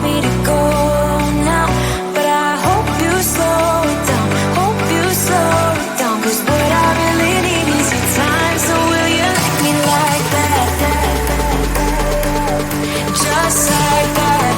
me to go now, but I hope you slow it down, hope you slow it down, 'cause what I really need is your time. So will you like me like that, just like that,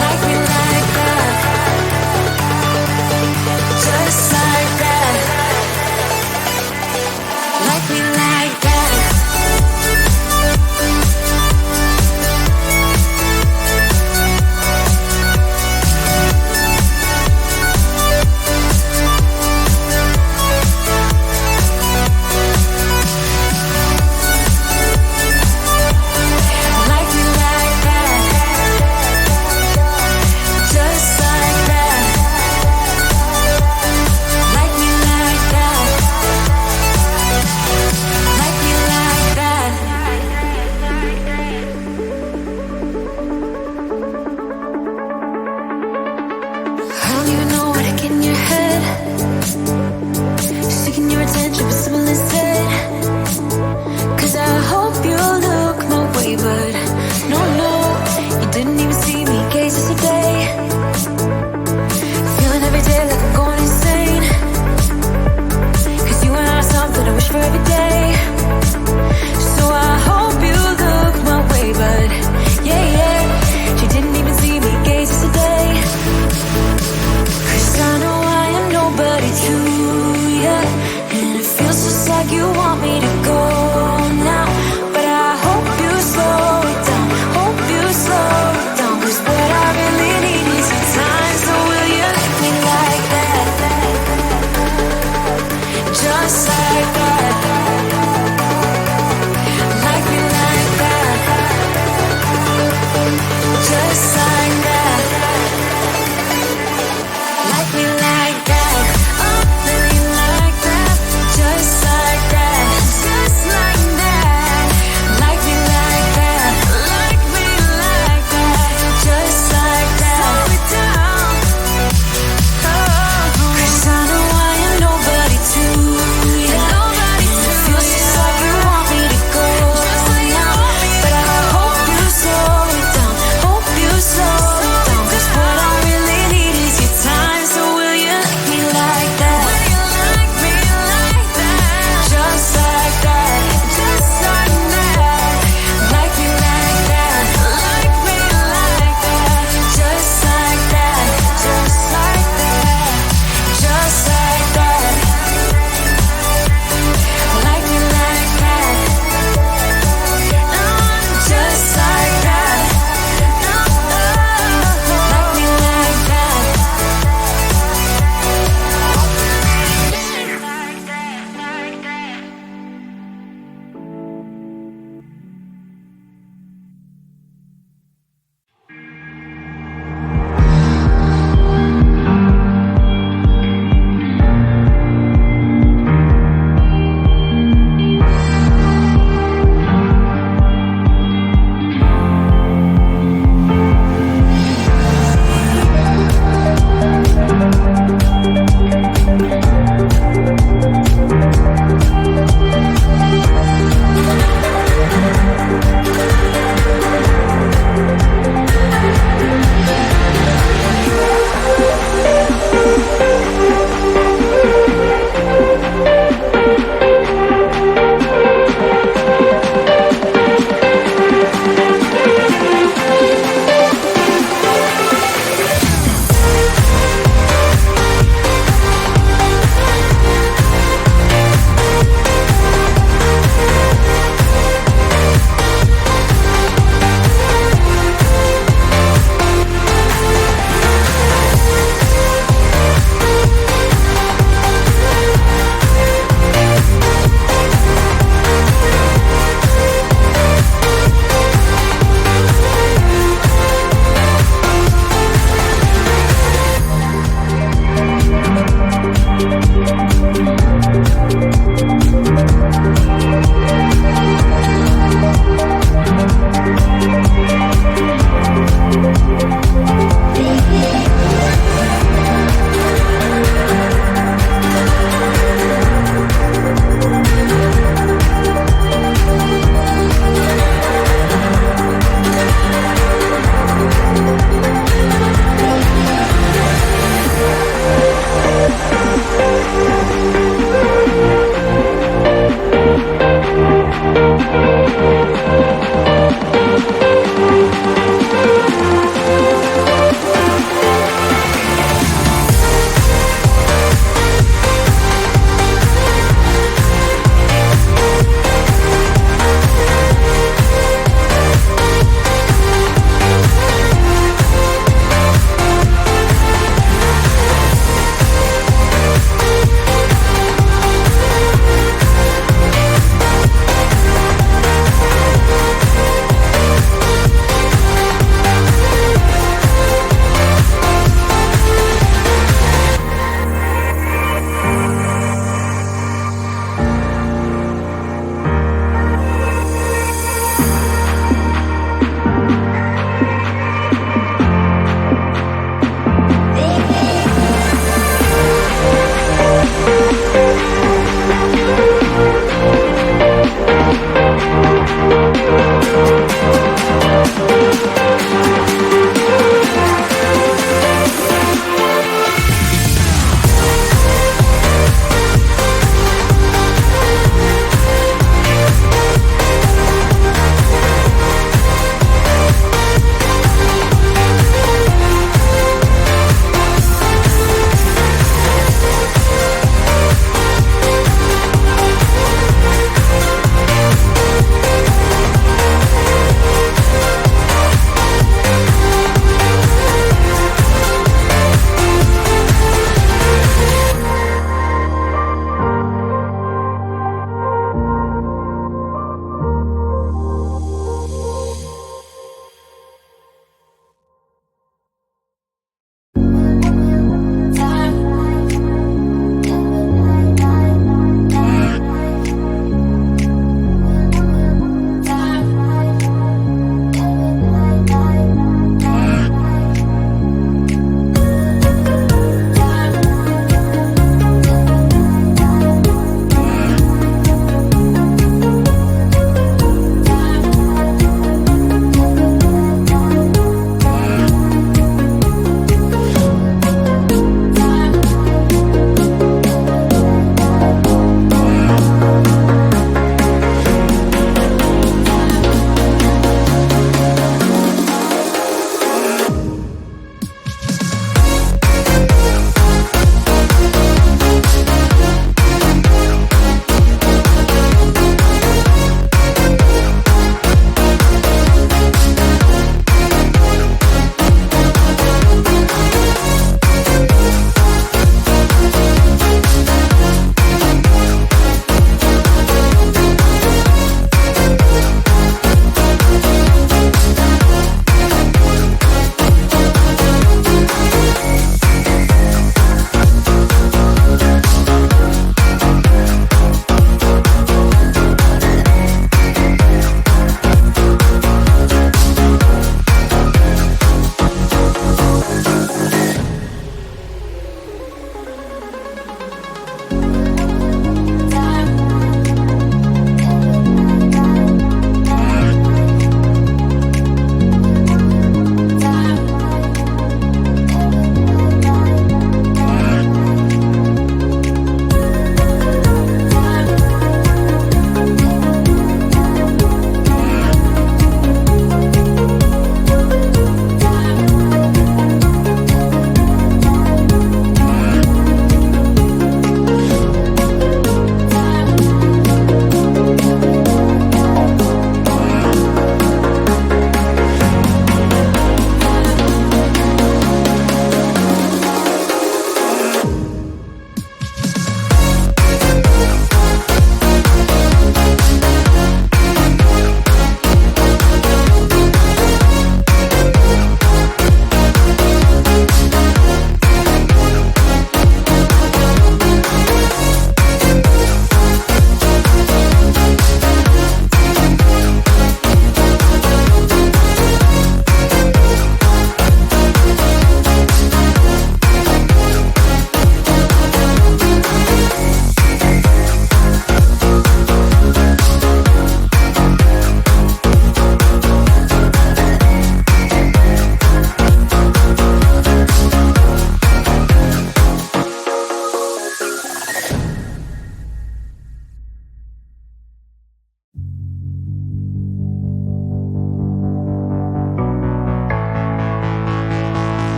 like me like that, just like that, like me like that. Like me like that, just like that, like me like that, like me like that. I don't even know what to get in your head, seeking your attention but simple instead, 'cause I hope you look my way, but no, you didn't even see me gaze yesterday. Feeling every day like I'm going insane, 'cause you and I are something I wish for every day. So I hope you look my way, but yeah, you didn't even see me gaze yesterday. 'Cause I know I am nobody to ya, and it feels just like you want me to go now, but I hope you slow it down, hope you slow it down, 'cause what I really need is your time. So will you like me like that, just like that, like me like that, just like that, like me like that, oh, really like that, just like that, just like that, like me like that, like me like that, just like that. Slow it down, oh, 'cause I know I am nobody to ya, nobody to. It feels just like you want me to go now, but I hope you slow it down, hope you slow it down, 'cause what I really need is your time. So will you like me like that, will you like me like that, just like that, just like that, like me like that, like me like that, just like that, just like that, just like that, like me like that, just like that, like me like that.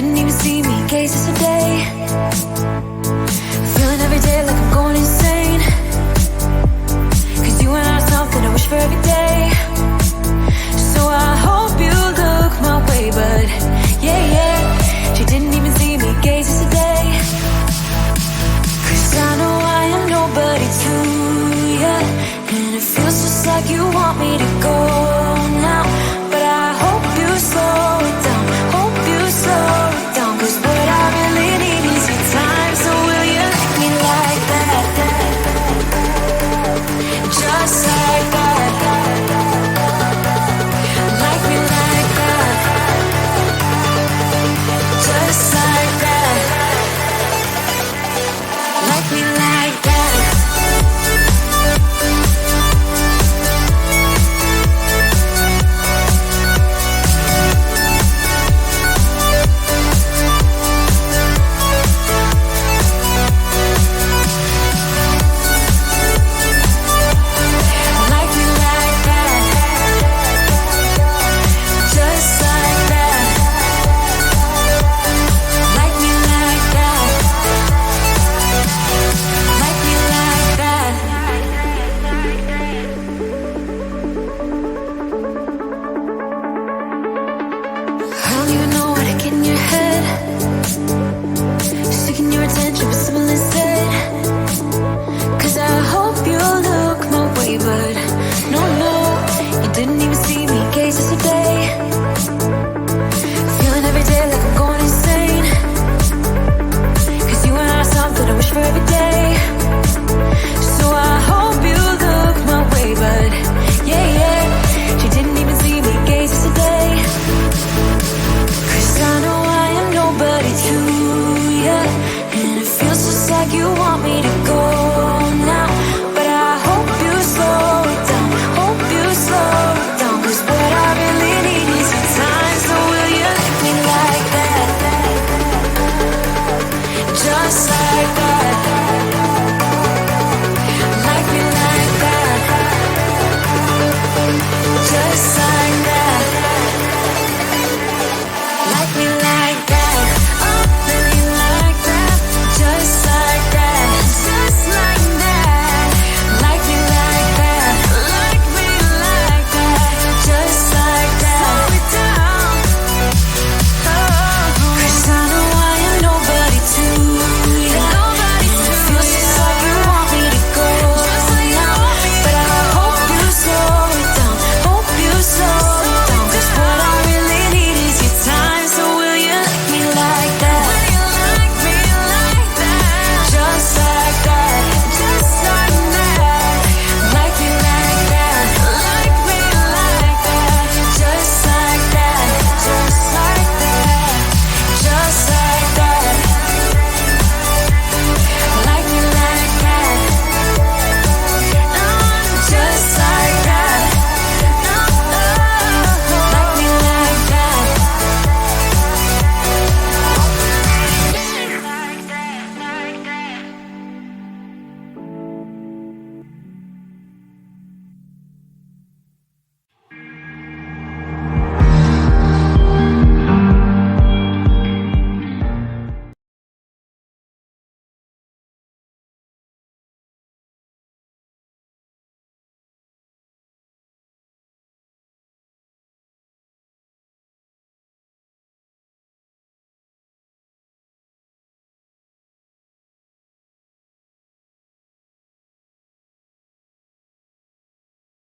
didn't even see me gaze yesterday. Feeling every day like I'm going insane. Cause you and I are something I wish for every day. So I hope you look my way, but yeah, she didn't even see me gaze yesterday. Cause I know I am nobody to ya, and it feels just like you want me to